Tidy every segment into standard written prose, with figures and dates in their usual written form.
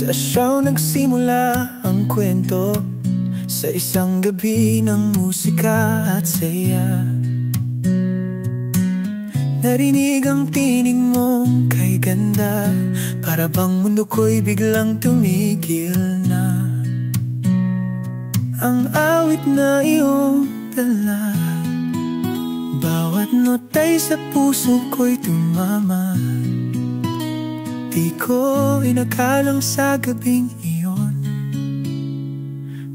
Sa siyaw nagsimula ang kwento, sa isang gabi ng musika at saya. Narinig ang tinig mong kay ganda, para bang mundo ko'y biglang tumigil na. Ang awit na iyong dala, bawat nota'y sa puso ko'y tumama. Di ko inakalang sa gabing iyon,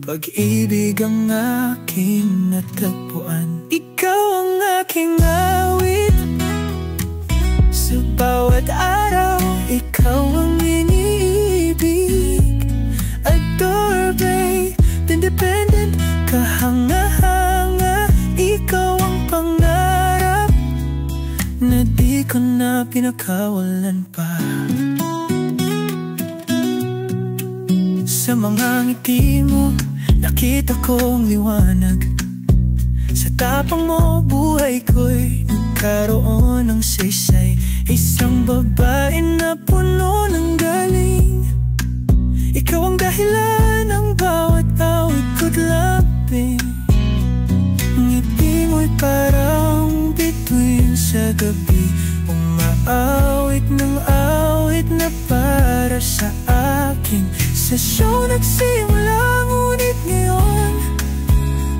pag-ibig ang aking natagpuan. Ikaw ang aking awit, sa bawat araw ikaw ang iniibig. Adorable, independent, kahanga-hanga. Ikaw ang pangarap na di ko na pinakawalan pa. Sa mga ngiti mo, nakita kong liwanag. Sa tapang mo, buhay ko'y nagkaroon ng saysay. Isang babae na puno ng galing, ikaw ang dahilan ng bawat awit ko't labing. Ngiti mo'y parang bituin sa gabi, umaawit ng awit na para sa akin. Sa show nagsimula, ngunit ngayon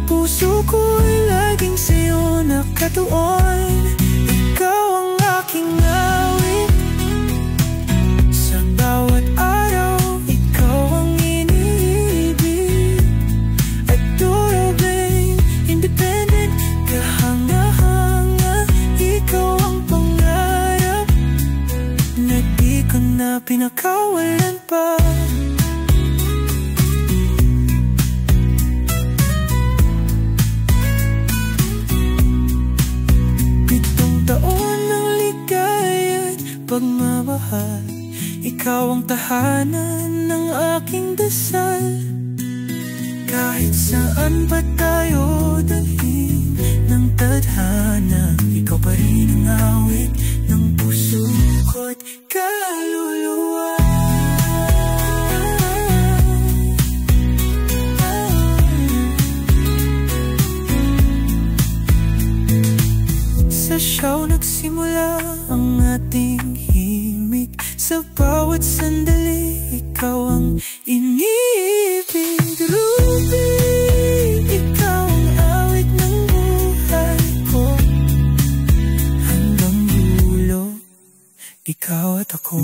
puso ko'y laging sa'yo nakatuon. Ikaw ang aking awit, sa bawat araw ikaw ang iniibig. Adorable, independent, kahanga-hanga. Ikaw ang pangarap na di ko na pinakawalan pa. Pagmamahal, ikaw ang tahanan ng aking dasal. Kahit saan pa tayo dalhin ng tadhana, ikaw pa rin ang awit ng puso ko't kaluluwa. Sa show nagsimula ang ating himig, sa bawat sandali ikaw ang iniibig. Ruby, ikaw ang awit ng buhay ko, hanggang dulo ikaw at ako.